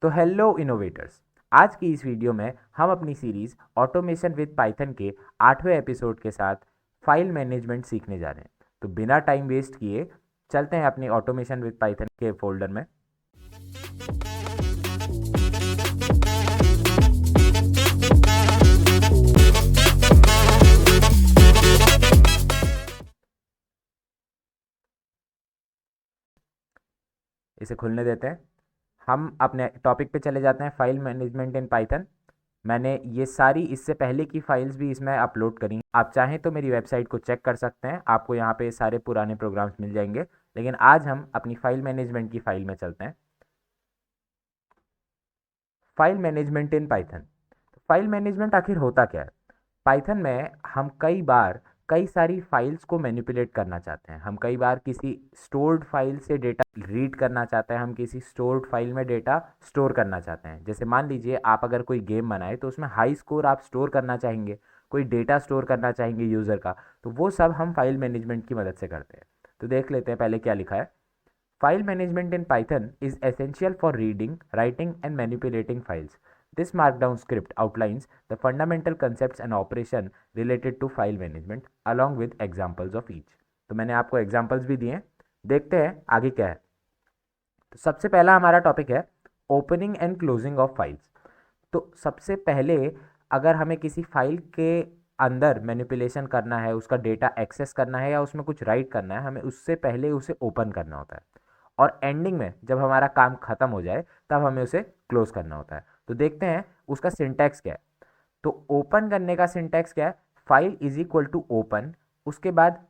तो hello innovators, आज की इस वीडियो में हम अपनी सीरीज ऑटोमेशन विद पाइथन के 8वें एपिसोड के साथ फाइल मैनेजमेंट सीखने जा रहे हैं। तो बिना टाइम वेस्ट किए चलते हैं अपनी ऑटोमेशन विद पाइथन के फोल्डर में। इसे खुलने देते हैं। हम अपने टॉपिक पे चले जाते हैं, फाइल मैनेजमेंट इन पाइथन। मैंने ये सारी इससे पहले की फाइल्स भी इसमें अपलोड करी हैं। आप चाहें तो मेरी वेबसाइट को चेक कर सकते हैं, आपको यहाँ पे सारे पुराने प्रोग्राम्स मिल जाएंगे। लेकिन आज हम अपनी फाइल मैनेजमेंट की फाइल में चलते हैं। File management in Python. File management आखिर होता क्या है? पाइथन में हम कई सारी फाइल्स को मैनिपुलेट करना चाहते हैं। हम कई बार किसी स्टोर्ड फाइल से डेटा रीड करना चाहते हैं, हम किसी स्टोर्ड फाइल में डेटा स्टोर करना चाहते हैं। जैसे मान लीजिए आप अगर कोई गेम बनाए तो उसमें हाई स्कोर आप स्टोर करना चाहेंगे, कोई डेटा स्टोर करना चाहेंगे यूज़र का, तो वो सब हम फाइल मैनेजमेंट की मदद से करते हैं। तो देख लेते हैं पहले क्या लिखा है। File management in Python is essential for reading, writing, and manipulating files. This Markdown script outlines the fundamental concepts and operation related to file management along with examples of each. तो मैंने आपको examples भी दिए हैं, देखते हैं आगे क्या है। तो सबसे पहला हमारा टॉपिक है opening and closing of files. तो सबसे पहले अगर हमें किसी फाइल के अंदर मैनिपुलेशन करना है, उसका डेटा एक्सेस करना है या उसमें कुछ राइट करना है, हमें उससे पहले उसे ओपन करना होता है। और एंडिंग में जब हमारा काम खत्म हो जाए तब हमें उसे क्लोज करना होता है। तो देखते हैं उसका सिंटैक्स क्या है। तो ओपन करने का सिंटैक्स क्या है? File is equal to open, उसके बाद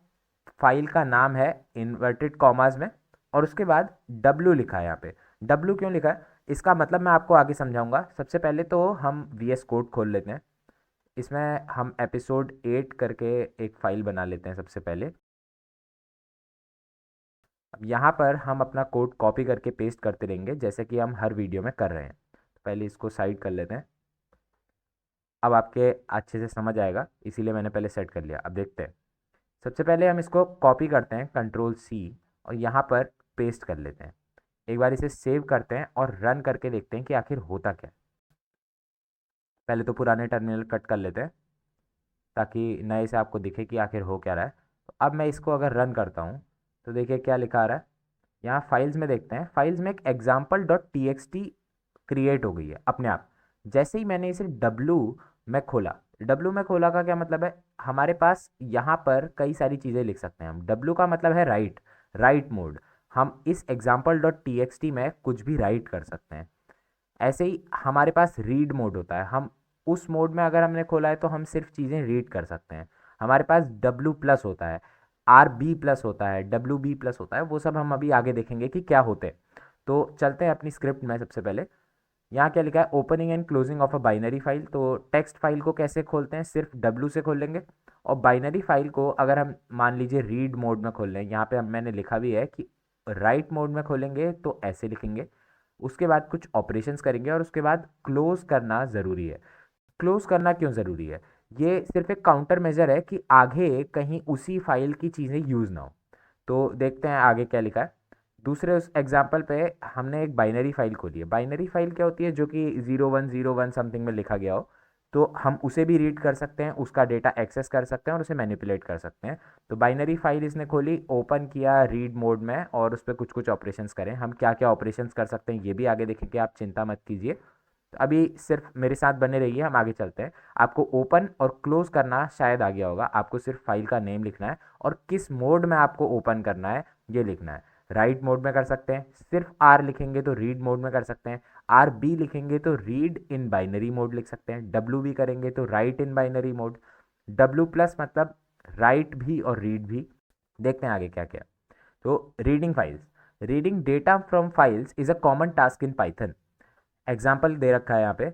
फाइल का नाम है इन्वर्टेड कॉमास में, और उसके बाद डब्ल्यू लिखा है। यहाँ पे डब्ल्यू क्यों लिखा है इसका मतलब मैं आपको आगे समझाऊंगा। सबसे पहले तो हम VS कोड खोल लेते हैं। इसमें हम एपिसोड 8 करके एक फाइल बना लेते हैं सबसे पहले। अब यहाँ पर हम अपना कोड कॉपी करके पेस्ट करते रहेंगे जैसे कि हम हर वीडियो में कर रहे हैं। तो पहले इसको साइड कर लेते हैं। अब आपके अच्छे से समझ आएगा, इसीलिए मैंने पहले सेट कर लिया। अब देखते हैं। सबसे पहले हम इसको कॉपी करते हैं, Ctrl+C, और यहाँ पर पेस्ट कर लेते हैं। एक बार इसे सेव करते हैं और रन करके देखते हैं कि आखिर होता क्या है। पहले तो पुराने टर्मिनल कट कर लेते हैं ताकि नए से आपको दिखे कि आखिर हो क्या रहा है। तो अब मैं इसको अगर रन करता हूँ तो देखिए क्या लिखा आ रहा है। यहाँ फाइल्स में देखते हैं, फाइल्स में एक example.txt क्रिएट हो गई है अपने आप। जैसे ही मैंने इसे डब्लू में खोला का क्या मतलब है? हमारे पास यहाँ पर कई सारी चीज़ें लिख सकते हैं हम। डब्लू का मतलब है राइट मोड। हम इस example.txt में कुछ भी राइट कर सकते हैं। ऐसे ही हमारे पास रीड मोड होता है। हम उस मोड में अगर हमने खोला है तो हम सिर्फ चीज़ें रीड कर सकते हैं। हमारे पास W+ होता है, RB+ होता है, WB+ होता है। वो सब हम अभी आगे देखेंगे कि क्या होते हैं। तो चलते हैं अपनी स्क्रिप्ट में। सबसे पहले यहाँ क्या लिखा है? Opening and closing of a binary file. तो टेक्स्ट फाइल को कैसे खोलते हैं? सिर्फ W से खोलेंगे। और बाइनरी फाइल को अगर हम मान लीजिए रीड मोड में खोल लें, यहाँ पे मैंने लिखा भी है कि राइट मोड में खोलेंगे तो ऐसे लिखेंगे। उसके बाद कुछ ऑपरेशंस करेंगे और उसके बाद क्लोज करना ज़रूरी है। क्लोज करना क्यों ज़रूरी है? ये सिर्फ एक काउंटर मेजर है कि आगे कहीं उसी फाइल की चीज़ें यूज़ ना हो। तो देखते हैं आगे क्या लिखा है। दूसरे उस एग्जाम्पल पे हमने एक बाइनरी फाइल खोली है। बाइनरी फाइल क्या होती है? जो कि 0101 समथिंग में लिखा गया हो। तो हम उसे भी रीड कर सकते हैं, उसका डेटा एक्सेस कर सकते हैं और उसे मैनिपुलेट कर सकते हैं। तो बाइनरी फाइल इसने खोली, ओपन किया रीड मोड में, और उस पर कुछ कुछ ऑपरेशंस करें। हम क्या क्या ऑपरेशंस कर सकते हैं ये भी आगे देखेंगे, आप चिंता मत कीजिए। तो अभी सिर्फ मेरे साथ बने रहिए, हम आगे चलते हैं। आपको ओपन और क्लोज करना शायद आ गया होगा। आपको सिर्फ फाइल का नेम लिखना है और किस मोड में आपको ओपन करना है ये लिखना है। राइट मोड में कर सकते हैं, सिर्फ R लिखेंगे तो रीड मोड में कर सकते हैं। RB लिखेंगे तो रीड इन बाइनरी मोड लिख सकते हैं। WB करेंगे तो right in binary mode. W+ मतलब राइट भी और रीड भी। देखते हैं आगे क्या क्या। तो reading files, reading data from files is a common task in Python. Example दे रखा है यहाँ पे।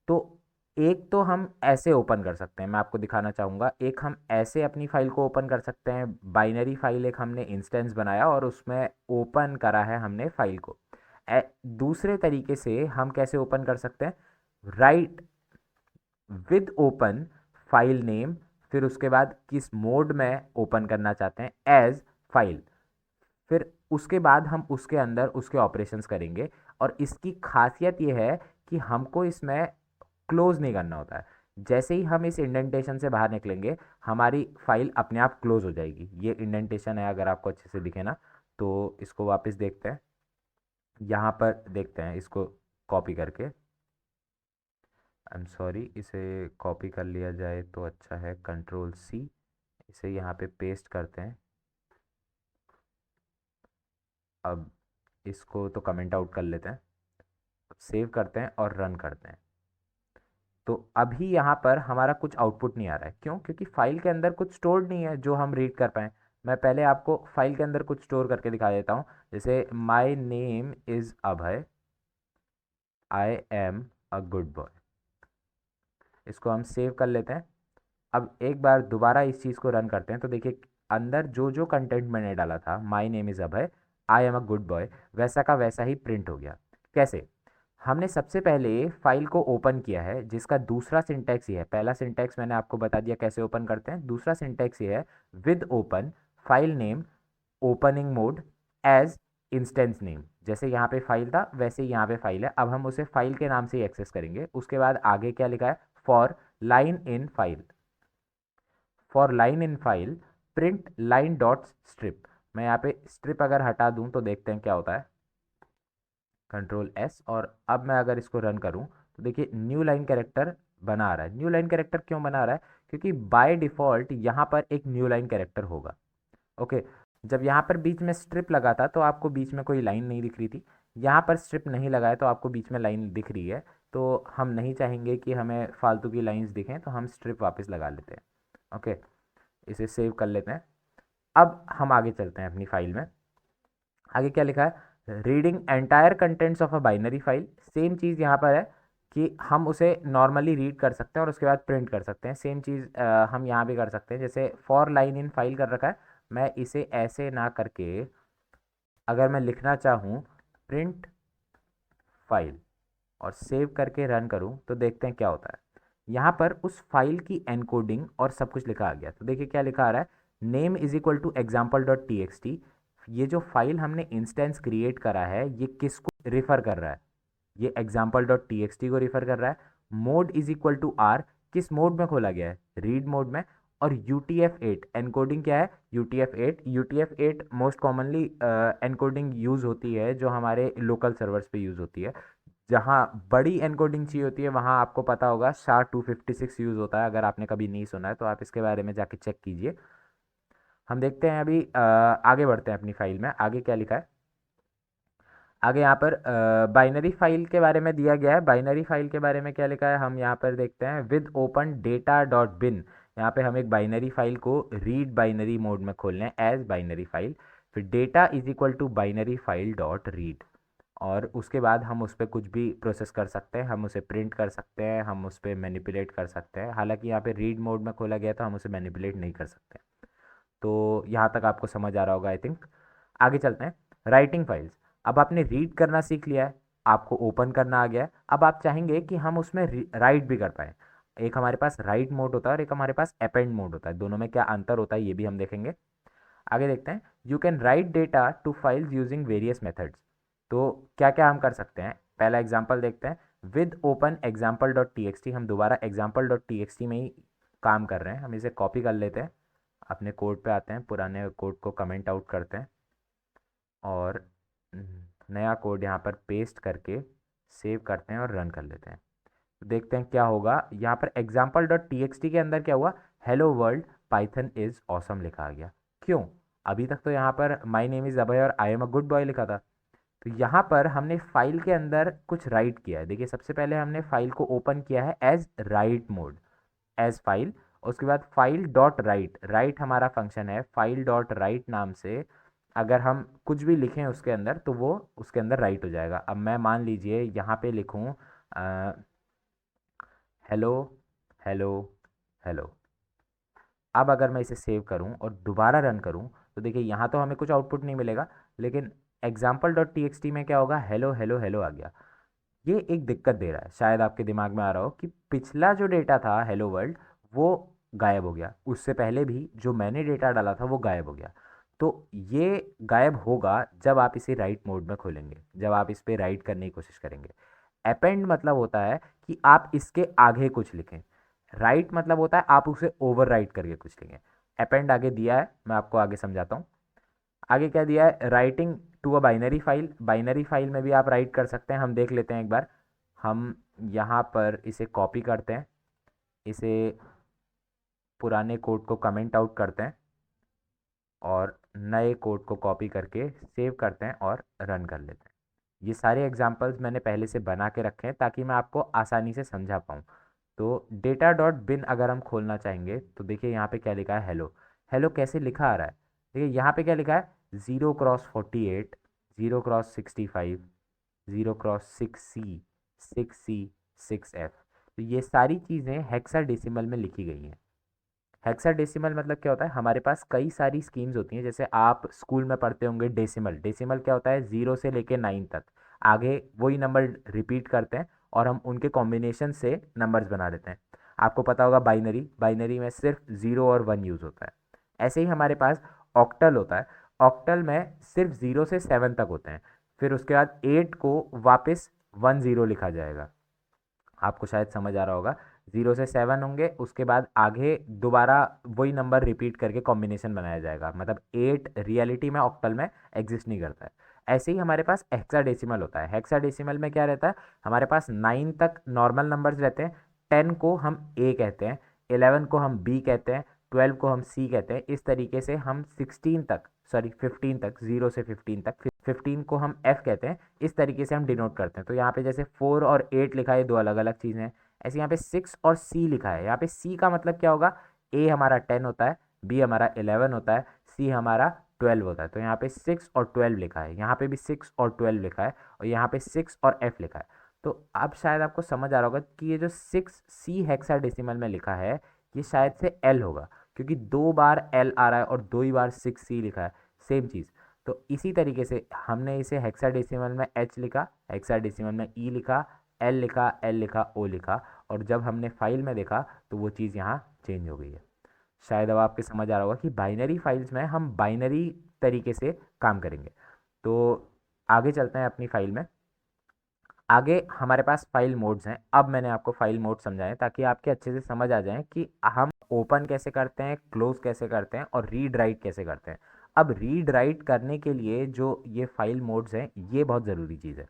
तो एक तो हम ऐसे ओपन कर सकते हैं, मैं आपको दिखाना चाहूँगा। एक हम ऐसे अपनी फाइल को ओपन कर सकते हैं। बाइनरी फाइल एक हमने इंस्टेंस बनाया और उसमें ओपन करा है हमने फाइल को। दूसरे तरीके से हम कैसे ओपन कर सकते हैं? Right with open file name, फिर उसके बाद किस मोड में ओपन करना चाहते हैं, एज फाइल। फिर उसके बाद हम उसके अंदर उसके ऑपरेशंस करेंगे। और इसकी खासियत ये है कि हमको इसमें क्लोज नहीं करना होता है। जैसे ही हम इस इंडेंटेशन से बाहर निकलेंगे हमारी फाइल अपने आप क्लोज हो जाएगी। ये इंडेंटेशन है, अगर आपको अच्छे से दिखे ना तो इसको वापस देखते हैं, यहाँ पर देखते हैं इसको कॉपी करके। आई एम सॉरी, इसे कॉपी कर लिया जाए तो अच्छा है, कंट्रोल सी, इसे यहाँ पे पेस्ट करते हैं। अब इसको तो कमेंट आउट कर लेते हैं, सेव करते हैं और रन करते हैं। तो अभी यहाँ पर हमारा कुछ आउटपुट नहीं आ रहा है, क्यों? क्योंकि फाइल के अंदर कुछ स्टोर्ड नहीं है जो हम रीड कर पाएँ। मैं पहले आपको फाइल के अंदर कुछ स्टोर करके दिखा देता हूँ। जैसे my name is Abhay, I am a good boy, इसको हम सेव कर लेते हैं। अब एक बार दोबारा इस चीज़ को रन करते हैं तो देखिए अंदर जो जो कंटेंट मैंने डाला था, my name is Abhay, I am a good boy, वैसा का वैसा ही प्रिंट हो गया। कैसे? हमने सबसे पहले फाइल को ओपन किया है, जिसका दूसरा सिंटैक्स ये है। पहला सिंटैक्स मैंने आपको बता दिया कैसे ओपन करते हैं, दूसरा सिंटैक्स ये है, with open file name opening mode as instance name. जैसे यहाँ पे फाइल था वैसे ही यहाँ पे फाइल है, अब हम उसे फाइल के नाम से ही एक्सेस करेंगे। उसके बाद आगे क्या लिखा है, for line in file, for line in file print line dot strip. मैं यहाँ पे स्ट्रिप अगर हटा दूँ तो देखते हैं क्या होता है, कंट्रोल एस, और अब मैं अगर इसको रन करूँ तो देखिए न्यू लाइन कैरेक्टर बना रहा है। न्यू लाइन कैरेक्टर क्यों बना रहा है? क्योंकि बाय डिफ़ॉल्ट यहाँ पर एक न्यू लाइन कैरेक्टर होगा। ओके, जब यहाँ पर बीच में स्ट्रिप लगा था तो आपको बीच में कोई लाइन नहीं दिख रही थी, यहाँ पर स्ट्रिप नहीं लगा है तो आपको बीच में लाइन दिख रही है। तो हम नहीं चाहेंगे कि हमें फालतू की लाइंस दिखें, तो हम स्ट्रिप वापस लगा लेते हैं। ओके, इसे सेव कर लेते हैं। अब हम आगे चलते हैं अपनी फाइल में। आगे क्या लिखा है, reading entire contents of a binary file. Same चीज़ यहाँ पर है कि हम उसे नॉर्मली रीड कर सकते हैं और उसके बाद प्रिंट कर सकते हैं। सेम चीज़ हम यहाँ भी कर सकते हैं। जैसे फॉर लाइन इन फाइल कर रखा है, मैं इसे ऐसे ना करके अगर मैं लिखना चाहूँ प्रिंट फाइल और सेव करके रन करूँ तो देखते हैं क्या होता है। यहाँ पर उस फाइल की एनकोडिंग और सब कुछ लिखा आ गया। तो देखिए क्या लिखा आ रहा है, name is equal to example dot T x T. ये जो फाइल हमने इंस्टेंस क्रिएट करा है ये किसको रिफ़र कर रहा है? ये example dot T x T को रिफ़र कर रहा है। Mode is equal to R, किस मोड में खोला गया है? रीड मोड में। और UTF-8 एनकोडिंग क्या है? UTF-8 most commonly encoding use होती है जो हमारे लोकल सर्वर्स पे यूज़ होती है। जहाँ बड़ी एनकोडिंग चाहिए होती है वहाँ आपको पता होगा SHA-256 यूज़ होता है। अगर आपने कभी नहीं सुना है तो आप इसके बारे में जाके चेक कीजिए। हम देखते हैं अभी आगे बढ़ते हैं अपनी फाइल में। आगे क्या लिखा है, आगे यहाँ पर बाइनरी फाइल के बारे में दिया गया है। बाइनरी फाइल के बारे में क्या लिखा है हम यहाँ पर देखते हैं, with open data dot bin. यहाँ पे हम एक बाइनरी फाइल को रीड बाइनरी मोड में खोल लें एज बाइनरी फाइल, फिर data is equal to binary file dot read, और उसके बाद हम उस पर कुछ भी प्रोसेस कर सकते हैं। हम उसे प्रिंट कर सकते हैं, हम उस पर मैनिपुलेट कर सकते हैं। हालांकि यहाँ पे रीड मोड में खोला गया तो हम उसे मैनिपुलेट नहीं कर सकते। तो यहाँ तक आपको समझ आ रहा होगा आई थिंक। आगे चलते हैं, राइटिंग फाइल्स। अब आपने रीड करना सीख लिया है, आपको ओपन करना आ गया है। अब आप चाहेंगे कि हम उसमें राइट भी कर पाएँ। एक हमारे पास राइट मोड होता है और एक हमारे पास अपेंड मोड होता है, दोनों में क्या अंतर होता है ये भी हम देखेंगे। आगे देखते हैं, you can write data to files using various methods. तो क्या क्या हम कर सकते हैं, पहला एग्जाम्पल देखते हैं, with open example dot T x T. हम दोबारा example dot T x T में ही काम कर रहे हैं, हम इसे कॉपी कर लेते हैं, अपने कोड पे आते हैं, पुराने कोड को कमेंट आउट करते हैं और नया कोड यहाँ पर पेस्ट करके सेव करते हैं और रन कर लेते हैं। तो देखते हैं क्या होगा। यहाँ पर example dot T x T के अंदर क्या हुआ, hello world Python is awesome लिखा आ गया। क्यों? अभी तक तो यहाँ पर माई नेम इज़ अभय और I am a good boy लिखा था। तो यहाँ पर हमने फाइल के अंदर कुछ राइट किया है। देखिए सबसे पहले हमने फाइल को ओपन किया है as write mode, as file. उसके बाद फाइल डॉट राइट, राइट हमारा फंक्शन है, फाइल डॉट राइट नाम से अगर हम कुछ भी लिखें उसके अंदर तो वो उसके अंदर राइट हो जाएगा। अब मैं मान लीजिए यहाँ पे लिखूँ हेलो हेलो हेलो। अब अगर मैं इसे सेव करूं और दोबारा रन करूं तो देखिए यहाँ तो हमें कुछ आउटपुट नहीं मिलेगा, लेकिन example dot T x T में क्या होगा, हेलो हेलो हेलो आ गया। ये एक दिक्कत दे रहा है, शायद आपके दिमाग में आ रहा हो कि पिछला जो डेटा था हेलो वर्ल्ड वो गायब हो गया, उससे पहले भी जो मैंने डेटा डाला था वो गायब हो गया। तो ये गायब होगा जब आप इसे राइट मोड में खोलेंगे, जब आप इस पर राइट करने की कोशिश करेंगे। अपेंड मतलब होता है कि आप इसके आगे कुछ लिखें। राइट मतलब होता है आप उसे ओवर राइट करके कुछ लिखें। अपेंड आगे दिया है, मैं आपको आगे समझाता हूँ। आगे क्या दिया है, writing to a binary file. Binary file में भी आप राइट कर सकते हैं, हम देख लेते हैं एक बार। हम यहाँ पर इसे कॉपी करते हैं, इसे पुराने कोड को कमेंट आउट करते हैं और नए कोड को कॉपी करके सेव करते हैं और रन कर लेते हैं। ये सारे एग्जांपल्स मैंने पहले से बना के रखे हैं ताकि मैं आपको आसानी से समझा पाऊँ। तो डेटा डॉट बिन अगर हम खोलना चाहेंगे तो देखिए यहाँ पे क्या लिखा है, हेलो। हेलो कैसे लिखा आ रहा है, देखिए यहाँ पे क्या लिखा है, 0x48, 0x65, 0x6C, 6C, 6F। तो ये सारी चीज़ें हेक्साडेसिमल में लिखी गई हैं। हेक्साडेसिमल मतलब क्या होता है, हमारे पास कई सारी स्कीम्स होती हैं। जैसे आप स्कूल में पढ़ते होंगे डेसिमल। डेसिमल क्या होता है, 0 से लेके 9 तक आगे वही नंबर रिपीट करते हैं और हम उनके कॉम्बिनेशन से नंबर्स बना देते हैं। आपको पता होगा बाइनरी, बाइनरी में सिर्फ 0 और 1 यूज़ होता है। ऐसे ही हमारे पास ऑक्टल होता है। ऑक्टल में सिर्फ 0 से 7 तक होते हैं, फिर उसके बाद 8 को वापस 10 लिखा जाएगा। आपको शायद समझ आ रहा होगा, 0 से 7 होंगे, उसके बाद आगे दोबारा वही नंबर रिपीट करके कॉम्बिनेशन बनाया जाएगा। मतलब 8 रियलिटी में ऑक्टल में एग्जिस्ट नहीं करता है। ऐसे ही हमारे पास हेक्साडेसिमल होता है। हेक्साडेसिमल में क्या रहता है, हमारे पास 9 तक नॉर्मल नंबर्स रहते हैं। 10 को हम ए कहते हैं, 11 को हम बी कहते हैं, 12 को हम सी कहते हैं। इस तरीके से हम 16 तक, सॉरी 15 तक, 0 से 15 तक, 15 को हम एफ कहते हैं। इस तरीके से हम डिनोट करते हैं। तो यहाँ पे जैसे 4 और 8 लिखा है, दो अलग अलग चीज़ें हैं। ऐसे यहाँ पे 6 और सी लिखा है। यहाँ पे सी का मतलब क्या होगा, ए हमारा 10 होता है, बी हमारा 11 होता है, सी हमारा 12 होता है। तो यहाँ पे 6 और 12 लिखा है, यहाँ पे भी 6 और 12 लिखा है, और यहाँ पे 6 और एफ लिखा है। तो अब शायद आपको समझ आ रहा होगा कि ये जो 6 सी हेक्साडेसिमल में लिखा है, ये शायद से एल होगा, क्योंकि 2 बार एल आ रहा है और 2 ही बार 6 सी लिखा है, सेम चीज़। तो इसी तरीके से हमने इसे हेक्साडेसिमल में एच लिखा, हेक्साडेसिमल में ई लिखा, एल लिखा, एल लिखा, ओ लिखा, और जब हमने फाइल में देखा तो वो चीज़ यहाँ चेंज हो गई है। शायद अब आपके समझ आ रहा होगा कि बाइनरी फाइल्स में हम बाइनरी तरीके से काम करेंगे। तो आगे चलते हैं अपनी फाइल में। आगे हमारे पास फाइल मोड्स हैं। अब मैंने आपको फाइल मोड समझाए ताकि आपके अच्छे से समझ आ जाए कि हम ओपन कैसे करते हैं, क्लोज कैसे करते हैं और रीड राइट कैसे करते हैं। अब रीड राइट करने के लिए जो ये फाइल मोड्स हैं, ये बहुत ज़रूरी चीज़ है।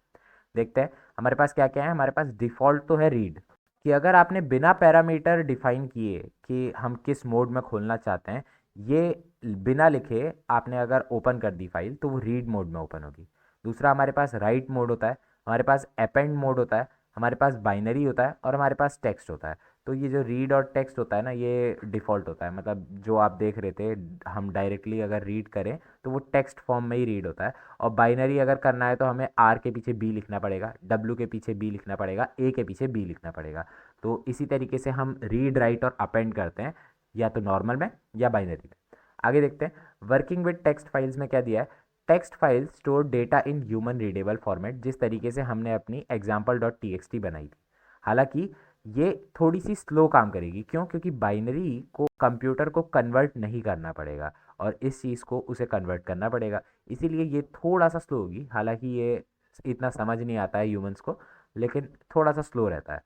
देखते हैं हमारे पास क्या क्या है। हमारे पास डिफ़ॉल्ट तो है रीड, कि अगर आपने बिना पैरामीटर डिफाइन किए कि हम किस मोड में खोलना चाहते हैं, ये बिना लिखे आपने अगर ओपन कर दी फाइल, तो वो रीड मोड में ओपन होगी। दूसरा हमारे पास राइट मोड होता है, हमारे पास अपेंड मोड होता है, हमारे पास बाइनरी होता है, और हमारे पास टेक्स्ट होता है। तो ये जो रीड और टेक्स्ट होता है ना, ये डिफ़ॉल्ट होता है। मतलब जो आप देख रहे थे, हम डायरेक्टली अगर रीड करें तो वो टेक्स्ट फॉर्म में ही रीड होता है। और बाइनरी अगर करना है तो हमें आर के पीछे बी लिखना पड़ेगा, डब्ल्यू के पीछे बी लिखना पड़ेगा, ए के पीछे बी लिखना पड़ेगा। तो इसी तरीके से हम रीड राइट और अपेंड करते हैं, या तो नॉर्मल में या बाइनरी में। आगे देखते हैं वर्किंग विद टेक्स्ट फाइल्स में क्या दिया है। Text file store data in human readable format, जिस तरीके से हमने अपनी example dot T x T बनाई थी। हालांकि ये थोड़ी सी स्लो काम करेगी, क्यों, क्योंकि बाइनरी को कंप्यूटर को कन्वर्ट नहीं करना पड़ेगा और इस चीज़ को उसे कन्वर्ट करना पड़ेगा, इसीलिए ये थोड़ा सा स्लो होगी। हालांकि ये इतना समझ नहीं आता है ह्यूमंस को, लेकिन थोड़ा सा स्लो रहता है।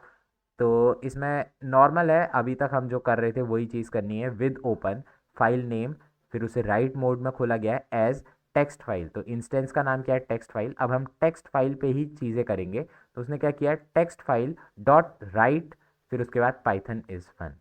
तो इसमें नॉर्मल है, अभी तक हम जो कर रहे थे वही चीज़ करनी है। विद ओपन फाइल नेम, फिर उसे राइट मोड में खोला गया है एज टेक्स्ट फाइल। तो इंस्टेंस का नाम क्या है, टेक्स्ट फाइल। अब हम टेक्स्ट फाइल पे ही चीज़ें करेंगे। तो उसने क्या किया, टेक्स्ट फाइल डॉट राइट, फिर उसके बाद पाइथन इज़ फन,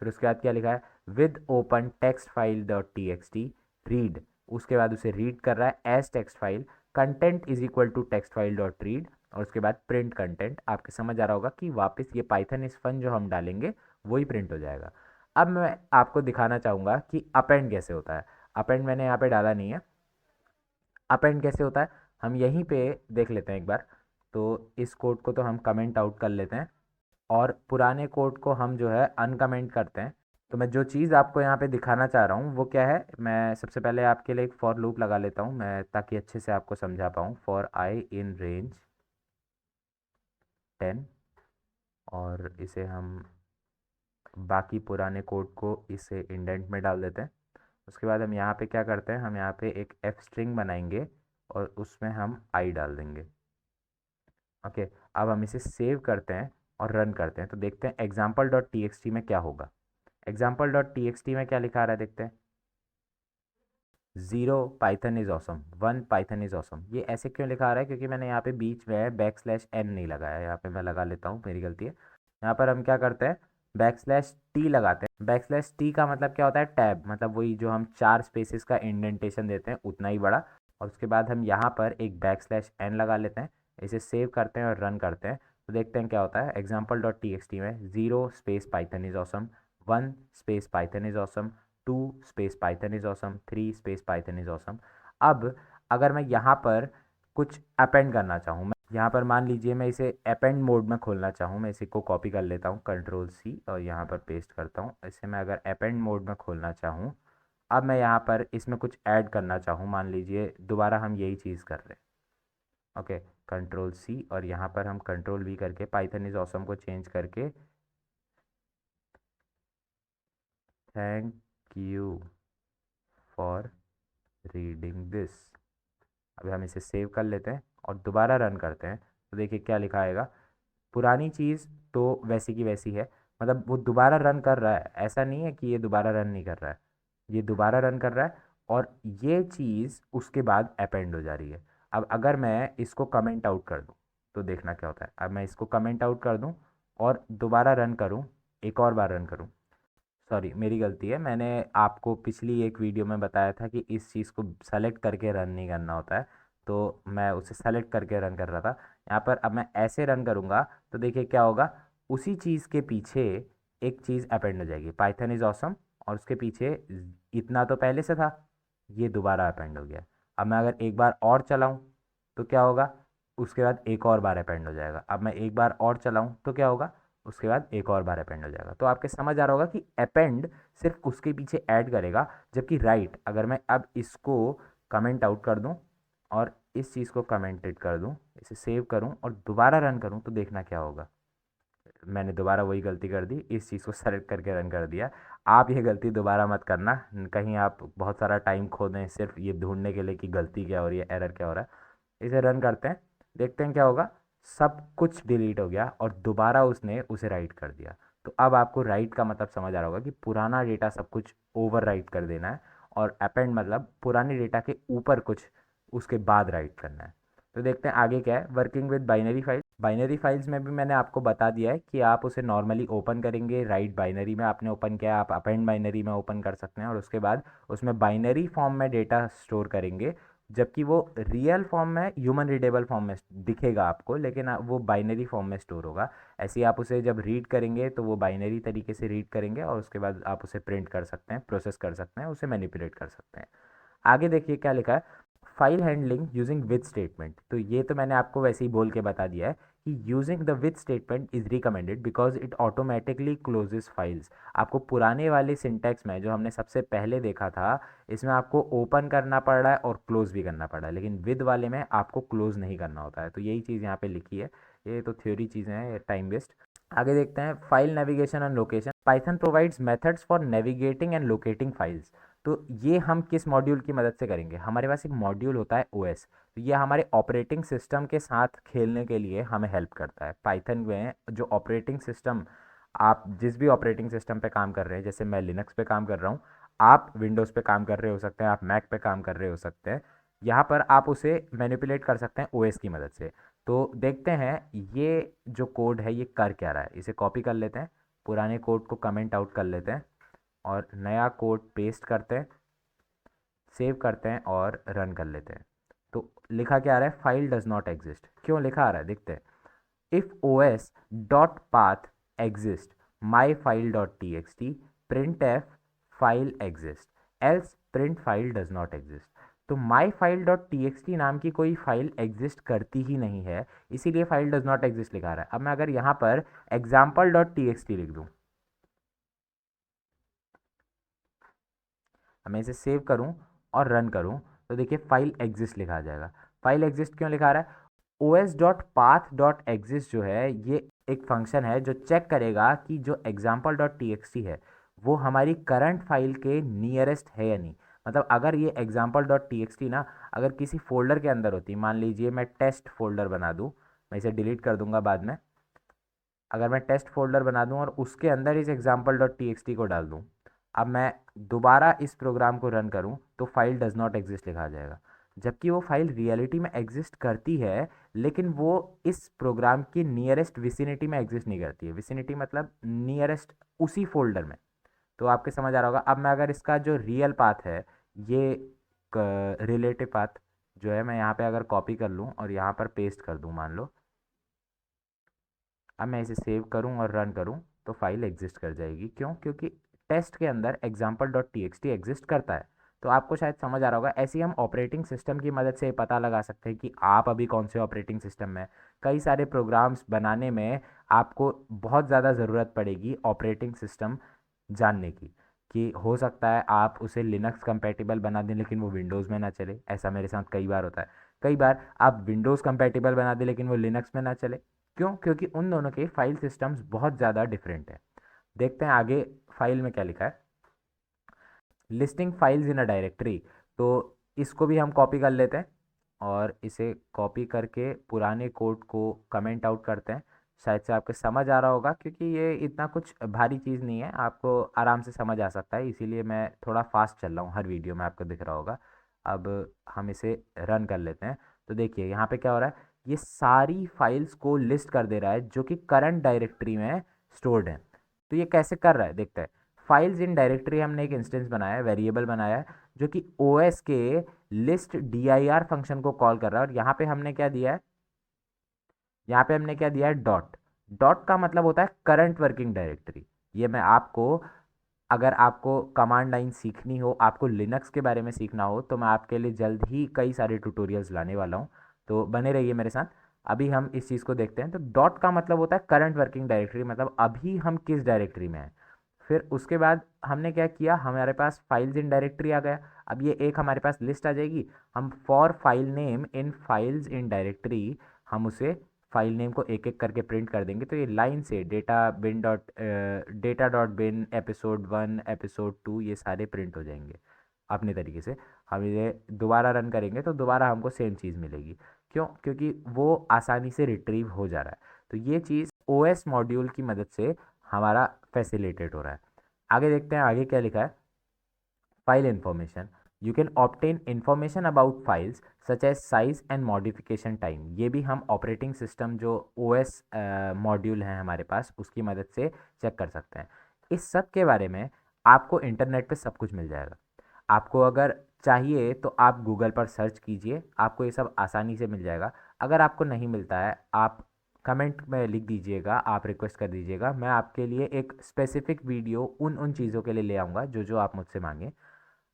फिर उसके बाद क्या लिखा है, with open text file dot T x T read. उसके बाद उसे रीड कर रहा है as text file, content is equal to text file dot read, और उसके बाद प्रिंट कंटेंट। आपके समझ आ रहा होगा कि वापस ये पाइथन इस फन जो हम डालेंगे वही प्रिंट हो जाएगा। अब मैं आपको दिखाना चाहूँगा कि अपेंड कैसे होता है। अपेंड मैंने यहाँ पे डाला नहीं है। अपेंड कैसे होता है हम यहीं पे देख लेते हैं एक बार। तो इस कोड को तो हम कमेंट आउट कर लेते हैं और पुराने कोड को हम जो है अनकमेंट करते हैं। तो मैं जो चीज़ आपको यहाँ पे दिखाना चाह रहा हूँ वो क्या है, मैं सबसे पहले आपके लिए एक फॉर लूप लगा लेता हूँ मैं, ताकि अच्छे से आपको समझा पाऊँ। फॉर आई इन रेंज 10, और इसे हम बाकी पुराने कोड को इसे इंडेंट में डाल देते हैं। उसके बाद हम यहाँ पे क्या करते हैं, हम यहाँ पे एक एफ स्ट्रिंग बनाएंगे और उसमें हम आई डाल देंगे। ओके, अब हम इसे सेव करते हैं और रन करते हैं, तो देखते हैं example dot T x T में क्या होगा। Example dot T x T में क्या लिखा आ रहा है, देखते हैं। 0 Python is awesome, 1 Python is awesome. ये ऐसे क्यों लिखा आ रहा है, क्योंकि मैंने यहाँ पे बीच में बैक स्लैश एन नहीं लगाया, यहाँ पे मैं लगा लेता हूँ, मेरी गलती है। यहाँ पर हम क्या करते हैं, बैक स्लैश टी लगाते हैं। बैक स्लैश टी का मतलब क्या होता है, टैब, मतलब वही जो हम 4 स्पेसेस का इंडेंटेशन देते हैं उतना ही बड़ा। और उसके बाद हम यहाँ पर एक बैक स्लैश एन लगा लेते हैं, इसे सेव करते हैं और रन करते हैं, तो देखते हैं क्या होता है। Example dot T x T में 0 space Python is awesome, 1 space Python is awesome, 2 space Python is awesome, 3 space Python is awesome. अब अगर मैं यहाँ पर कुछ अपेंड करना चाहूँ, मैं यहाँ पर मान लीजिए मैं इसे अपेंड मोड में खोलना चाहूँ, मैं इसी को कॉपी कर लेता हूँ, कंट्रोल सी, और यहाँ पर पेस्ट करता हूँ। इसे मैं अगर अपेंड मोड में खोलना चाहूँ, अब मैं यहाँ पर इसमें कुछ ऐड करना चाहूँ, मान लीजिए दोबारा हम यही चीज़ कर रहे हैं। ओके, कंट्रोल सी, और यहाँ पर हम कंट्रोल वी करके पाइथन इज ऑसम को चेंज करके thank you for reading this. अभी हम इसे सेव कर लेते हैं और दोबारा रन करते हैं, तो देखिए क्या लिखा आएगा। पुरानी चीज़ तो वैसी की वैसी है, मतलब वो दोबारा रन कर रहा है, ऐसा नहीं है कि ये दोबारा रन नहीं कर रहा है, ये दोबारा रन कर रहा है, और ये चीज़ उसके बाद अपेंड हो जा रही है। अब अगर मैं इसको कमेंट आउट कर दूँ तो देखना क्या होता है। अब मैं इसको कमेंट आउट कर दूँ और दोबारा रन करूँ, एक और बार रन करूँ, सॉरी मेरी गलती है, मैंने आपको पिछली एक वीडियो में बताया था कि इस चीज़ को सेलेक्ट करके रन नहीं करना होता है, तो मैं उसे सेलेक्ट करके रन कर रहा था। यहाँ पर अब मैं ऐसे रन करूँगा, तो देखिए क्या होगा, उसी चीज़ के पीछे एक चीज़ अपेंड हो जाएगी, पाइथन इज ऑसम, और उसके पीछे इतना तो पहले से था, ये दोबारा अपेंड हो गया। अब मैं अगर एक बार और चलाऊँ तो क्या होगा, उसके बाद एक और बार अपेंड हो जाएगा। अब मैं एक बार और चलाऊँ तो क्या होगा, उसके बाद एक और बार अपेंड हो जाएगा। तो आपके समझ आ रहा होगा कि अपेंड सिर्फ उसके पीछे ऐड करेगा, जबकि राइट अगर मैं अब इसको कमेंट आउट कर दूं और इस चीज़ को कमेंटेड कर दूं, इसे सेव करूं और दोबारा रन करूं, तो देखना क्या होगा। मैंने दोबारा वही गलती कर दी, इस चीज़ को सेलेक्ट करके रन कर दिया। आप ये गलती दोबारा मत करना, कहीं आप बहुत सारा टाइम खो दें सिर्फ ये ढूंढने के लिए कि गलती क्या हो रही है, एरर क्या हो रहा है। इसे रन करते हैं, देखते हैं क्या होगा। सब कुछ डिलीट हो गया और दोबारा उसने उसे राइट कर दिया। तो अब आपको राइट का मतलब समझ आ रहा होगा कि पुराना डेटा सब कुछ ओवर राइट कर देना है, और अपेंड मतलब पुराने डेटा के ऊपर कुछ उसके बाद राइट करना है। तो देखते हैं आगे क्या है। Working with binary file, binary files में भी मैंने आपको बता दिया है कि आप उसे नॉर्मली ओपन करेंगे, राइट बाइनरी में आपने ओपन किया, आप अपेंड बाइनरी में ओपन कर सकते हैं, और उसके बाद उसमें बाइनरी फॉर्म में डेटा स्टोर करेंगे, जबकि वो रियल फॉर्म में ह्यूमन रीडेबल फॉर्म में दिखेगा आपको, लेकिन वो बाइनरी फॉर्म में स्टोर होगा। ऐसे ही आप उसे जब रीड करेंगे तो वो बाइनरी तरीके से रीड करेंगे, और उसके बाद आप उसे प्रिंट कर सकते हैं, प्रोसेस कर सकते हैं, उसे मैनिपुलेट कर सकते हैं। आगे देखिए क्या लिखा है, file handling using with statement. तो ये तो मैंने आपको वैसे ही बोल के बता दिया है कि using the with statement is recommended because it automatically closes files. आपको पुराने वाले सिंटैक्स में जो हमने सबसे पहले देखा था, इसमें आपको ओपन करना पड़ रहा है और क्लोज भी करना पड़ रहा है, लेकिन विद वाले में आपको क्लोज नहीं करना होता है। तो यही चीज़ यहाँ पे लिखी है, ये तो थ्योरी चीज़ें हैं, टाइम वेस्ट। आगे देखते हैं file navigation and location. Python provides methods for navigating and locating files. तो ये हम किस मॉड्यूल की मदद से करेंगे, हमारे पास एक मॉड्यूल होता है ओएस, तो ये हमारे ऑपरेटिंग सिस्टम के साथ खेलने के लिए हमें हेल्प करता है। पाइथन में जो ऑपरेटिंग सिस्टम, आप जिस भी ऑपरेटिंग सिस्टम पे काम कर रहे हैं, जैसे मैं लिनक्स पे काम कर रहा हूँ, आप विंडोज़ पे काम कर रहे हो सकते हैं, आप मैक पे काम कर रहे हो सकते हैं, यहाँ पर आप उसे मैनिपुलेट कर सकते हैं ओएस की मदद से। तो देखते हैं ये जो कोड है ये कर क्या रहा है। इसे कॉपी कर लेते हैं, पुराने कोड को कमेंट आउट कर लेते हैं और नया कोड पेस्ट करते हैं, सेव करते हैं और रन कर लेते हैं। तो लिखा क्या आ रहा है, फाइल डज नॉट एग्जिस्ट। क्यों लिखा आ रहा है, देखते हैं। If os dot path exist my file dot T x t, print f file exist, else print file does not exist. तो my file dot T x t नाम की कोई फाइल एग्जिस्ट करती ही नहीं है, इसीलिए फाइल डज नॉट एग्जिस्ट लिखा रहा है। अब मैं अगर यहाँ पर example dot T x T लिख दूँ, मैं इसे सेव करूं और रन करूं, तो देखिए फाइल एग्जिस्ट लिखा आ जाएगा। फाइल एग्जिस्ट क्यों लिखा रहा है, os dot path dot exist जो है ये एक फंक्शन है जो चेक करेगा कि जो example dot T x T है वो हमारी करंट फाइल के नियरेस्ट है या नहीं। मतलब अगर ये example dot T x T ना अगर किसी फोल्डर के अंदर होती, मान लीजिए मैं टेस्ट फोल्डर बना दूँ, मैं इसे डिलीट कर दूंगा बाद में। अगर मैं टेस्ट फोल्डर बना दूं और उसके अंदर इस example dot T x T को डाल दूं, अब मैं दोबारा इस प्रोग्राम को रन करूं तो फाइल डज नॉट एग्जिस्ट लिखा आ जाएगा। जबकि वो फाइल रियलिटी में एग्जिस्ट करती है, लेकिन वो इस प्रोग्राम की नियरेस्ट विसिनिटी में एग्जिस्ट नहीं करती है। विसिनिटी मतलब नियरेस्ट उसी फोल्डर में। तो आपके समझ आ रहा होगा। अब मैं अगर इसका जो रियल पाथ है, ये रिलेटिव पाथ जो है, मैं यहाँ पे अगर कॉपी कर लूँ और यहाँ पर पेस्ट कर दूँ मान लो, अब मैं इसे सेव करूं और रन करूं तो फाइल एग्जिस्ट कर जाएगी। क्यों? क्योंकि टेस्ट के अंदर example dot T x T exist करता है। तो आपको शायद समझ आ रहा होगा। ऐसे ही हम ऑपरेटिंग सिस्टम की मदद से पता लगा सकते हैं कि आप अभी कौन से ऑपरेटिंग सिस्टम में। कई सारे प्रोग्राम्स बनाने में आपको बहुत ज़्यादा ज़रूरत पड़ेगी ऑपरेटिंग सिस्टम जानने की। कि हो सकता है आप उसे लिनक्स कंपैटिबल बना दें लेकिन वो विंडोज़ में ना चले। ऐसा मेरे साथ कई बार होता है। कई बार आप विंडोज़ कंपैटिबल बना दें लेकिन वो लिनक्स में ना चले। क्यों? क्योंकि उन दोनों के फाइल सिस्टम्स बहुत ज़्यादा डिफरेंट हैं। देखते हैं आगे फाइल में क्या लिखा है। Listing files in a directory, तो इसको भी हम कॉपी कर लेते हैं और इसे कॉपी करके पुराने कोड को कमेंट आउट करते हैं। शायद से आपको समझ आ रहा होगा, क्योंकि ये इतना कुछ भारी चीज़ नहीं है, आपको आराम से समझ आ सकता है। इसीलिए मैं थोड़ा फास्ट चल रहा हूँ, हर वीडियो में आपको दिख रहा होगा। अब हम इसे रन कर लेते हैं। तो देखिए यहाँ पे क्या हो रहा है, ये सारी फाइल्स को लिस्ट कर दे रहा है जो कि करंट डायरेक्टरी में स्टोर्ड है। तो ये कैसे कर रहा है देखते हैं। फाइल्स इन डायरेक्टरी हमने एक इंस्टेंस बनाया है, वेरिएबल बनाया है, जो कि ओएस के लिस्ट dir फंक्शन को कॉल कर रहा है। और यहाँ पे हमने क्या दिया है, यहाँ पे हमने क्या दिया है, डॉट। डॉट का मतलब होता है करंट वर्किंग डायरेक्टरी। ये मैं आपको, अगर आपको कमांड लाइन सीखनी हो, आपको लिनक्स के बारे में सीखना हो, तो मैं आपके लिए जल्द ही कई सारे ट्यूटोरियल्स लाने वाला हूँ। तो बने रहिए मेरे साथ। अभी हम इस चीज़ को देखते हैं। तो डॉट का मतलब होता है करंट वर्किंग डायरेक्टरी, मतलब अभी हम किस डायरेक्टरी में हैं। फिर उसके बाद हमने क्या किया, हमारे पास फाइल्स इन डायरेक्टरी आ गया। अब ये एक हमारे पास लिस्ट आ जाएगी। हम for file name in files in directory, हम उसे फाइल नेम को एक एक करके प्रिंट कर देंगे। तो ये लाइन से data dot bin episode 1 episode 2 ये सारे प्रिंट हो जाएंगे अपने तरीके से। हम इसे दोबारा रन करेंगे तो दोबारा हमको सेम चीज़ मिलेगी। क्यों? क्योंकि वो आसानी से रिट्रीव हो जा रहा है। तो ये चीज़ ओएस मॉड्यूल की मदद से हमारा फैसिलिटेट हो रहा है। आगे देखते हैं आगे क्या लिखा है। File information, you can obtain information about files such as size and modification time. ये भी हम ऑपरेटिंग सिस्टम जो ओएस मॉड्यूल है हमारे पास, उसकी मदद से चेक कर सकते हैं। इस सब के बारे में आपको इंटरनेट पे सब कुछ मिल जाएगा। आपको अगर चाहिए तो आप गूगल पर सर्च कीजिए, आपको ये सब आसानी से मिल जाएगा। अगर आपको नहीं मिलता है, आप कमेंट में लिख दीजिएगा, आप रिक्वेस्ट कर दीजिएगा, मैं आपके लिए एक स्पेसिफिक वीडियो उन उन चीज़ों के लिए ले आऊँगा जो जो आप मुझसे मांगें।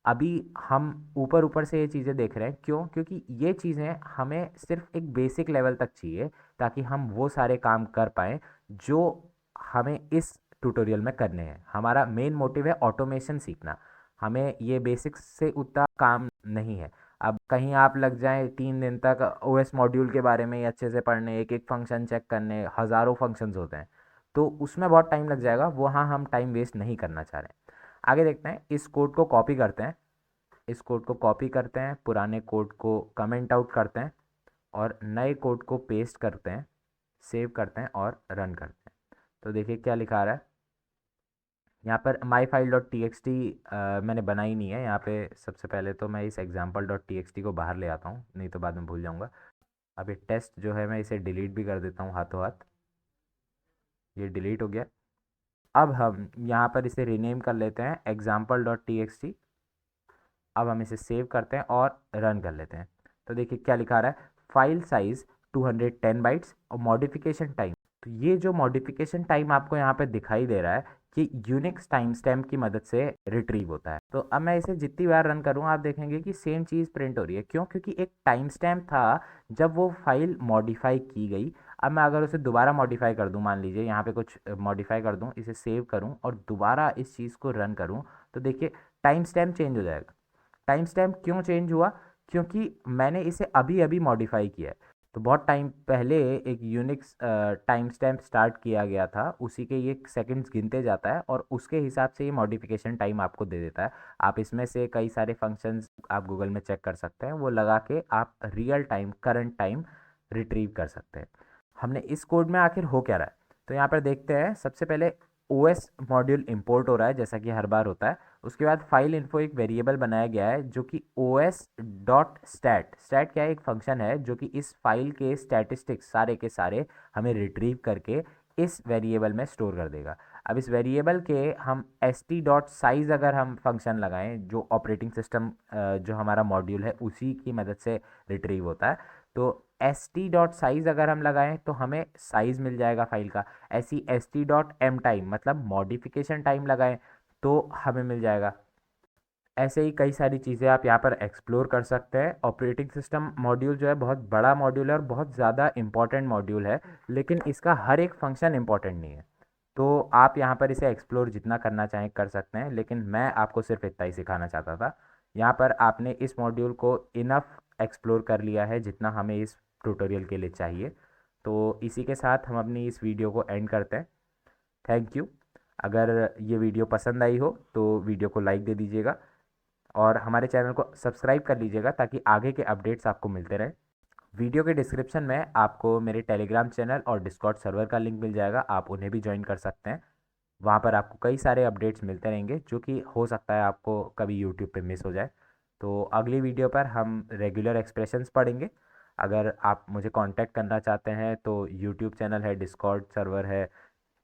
अभी हम ऊपर ऊपर से ये चीज़ें देख रहे हैं। क्यों? क्योंकि ये चीज़ें हमें सिर्फ एक बेसिक लेवल तक चाहिए, ताकि हम वो सारे काम कर पाएँ जो हमें इस ट्यूटोरियल में करने हैं। हमारा मेन मोटिव है ऑटोमेशन सीखना। हमें ये बेसिक्स से उतना काम नहीं है। अब कहीं आप लग जाएं 3 दिन तक ओएस मॉड्यूल के बारे में ही अच्छे से पढ़ने, एक एक फंक्शन चेक करने, हज़ारों फंक्शंस होते हैं, तो उसमें बहुत टाइम लग जाएगा। वहाँ हम टाइम वेस्ट नहीं करना चाह रहे हैं। आगे देखते हैं। इस कोड को कॉपी करते हैं, इस कोड को कॉपी करते हैं, पुराने कोड को कमेंट आउट करते हैं और नए कोड को पेस्ट करते हैं, सेव करते हैं और रन करते हैं। तो देखिए क्या लिखा आ रहा है यहाँ पर। माई file dot T x T मैंने बनाई नहीं है यहाँ पे। सबसे पहले तो मैं इस example dot T x T को बाहर ले आता हूँ, नहीं तो बाद में भूल जाऊँगा। अब ये टेस्ट जो है मैं इसे डिलीट भी कर देता हूँ हाथों हाथ। ये डिलीट हो गया। अब हम यहाँ पर इसे रीनेम कर लेते हैं example dot T x T. अब हम इसे सेव करते हैं और रन कर लेते हैं। तो देखिए क्या लिखा रहा है, फाइल साइज 210 बाइट्स और मॉडिफिकेशन टाइम। तो ये जो मॉडिफिकेशन टाइम आपको यहाँ पे दिखाई दे रहा है कि यूनिक्स टाइम स्टैम्प की मदद से रिट्रीव होता है। तो अब मैं इसे जितनी बार रन करूँ आप देखेंगे कि सेम चीज़ प्रिंट हो रही है। क्यों? क्योंकि एक टाइम स्टैम्प था जब वो फाइल मॉडिफाई की गई। अब मैं अगर उसे दोबारा मॉडिफाई कर दूं, मान लीजिए यहाँ पे कुछ मॉडिफाई कर दूं, इसे सेव करूं और दोबारा इस चीज़ को रन करूं, तो देखिए टाइम स्टैम्प चेंज हो जाएगा। टाइम स्टैम्प क्यों चेंज हुआ? क्योंकि मैंने इसे अभी अभी मॉडिफाई किया है। तो बहुत टाइम पहले एक यूनिक्स टाइम स्टैम्प स्टार्ट किया गया था, उसी के ये सेकंड्स गिनते जाता है और उसके हिसाब से ये मॉडिफिकेशन टाइम आपको दे देता है। आप इसमें से कई सारे फंक्शंस आप गूगल में चेक कर सकते हैं, वो लगा के आप real time current time retrieve कर सकते हैं। हमने इस कोड में आखिर हो क्या रहा है, तो यहाँ पर देखते हैं। सबसे पहले OS मॉड्यूल इंपोर्ट हो रहा है जैसा कि हर बार होता है। उसके बाद फाइल इन्फो एक वेरिएबल बनाया गया है जो कि os डॉट स्टैट, स्टैट क्या है, एक फंक्शन है जो कि इस फाइल के स्टैटिस्टिक्स सारे के सारे हमें रिट्रीव करके इस वेरिएबल में स्टोर कर देगा। अब इस वेरिएबल के हम st डॉट साइज अगर हम फंक्शन लगाएं, जो ऑपरेटिंग सिस्टम जो हमारा मॉड्यूल है उसी की मदद से रिट्रीव होता है, तो st डॉट साइज अगर हम लगाएं तो हमें साइज मिल जाएगा फाइल का। ऐसी st डॉट m टाइम मतलब मॉडिफिकेशन टाइम लगाएं तो हमें मिल जाएगा। ऐसे ही कई सारी चीज़ें आप यहाँ पर एक्सप्लोर कर सकते हैं। ऑपरेटिंग सिस्टम मॉड्यूल जो है बहुत बड़ा मॉड्यूल है और बहुत ज़्यादा इंपॉर्टेंट मॉड्यूल है, लेकिन इसका हर एक फंक्शन इंपॉर्टेंट नहीं है। तो आप यहाँ पर इसे एक्सप्लोर जितना करना चाहें कर सकते हैं, लेकिन मैं आपको सिर्फ इतना ही सिखाना चाहता था। यहाँ पर आपने इस मॉड्यूल को इनफ एक्सप्लोर कर लिया है जितना हमें इस ट्यूटोरियल के लिए चाहिए। तो इसी के साथ हम अपनी इस वीडियो को एंड करते हैं। Thank you. अगर ये वीडियो पसंद आई हो तो वीडियो को लाइक दे दीजिएगा और हमारे चैनल को सब्सक्राइब कर लीजिएगा ताकि आगे के अपडेट्स आपको मिलते रहें। वीडियो के डिस्क्रिप्शन में आपको मेरे टेलीग्राम चैनल और डिस्कॉर्ड सर्वर का लिंक मिल जाएगा, आप उन्हें भी ज्वाइन कर सकते हैं। वहाँ पर आपको कई सारे अपडेट्स मिलते रहेंगे जो कि हो सकता है आपको कभी यूट्यूब पे मिस हो जाए। तो अगली वीडियो पर हम रेगुलर एक्सप्रेशंस पढ़ेंगे। अगर आप मुझे कांटेक्ट करना चाहते हैं तो यूट्यूब चैनल है, डिस्कॉर्ड सर्वर है,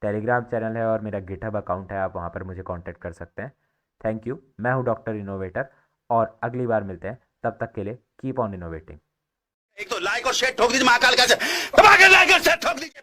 टेलीग्राम चैनल है और मेरा गिटहब अकाउंट है, आप वहाँ पर मुझे कांटेक्ट कर सकते हैं। Thank you. मैं हूँ डॉक्टर इनोवेटर और अगली बार मिलते हैं, तब तक के लिए कीप ऑन इनोवेटिंग। एक तो लाइक और शेयर ठोक दीजिए महाकाल का, दबा के लाइक और शेयर ठोक दीजिए।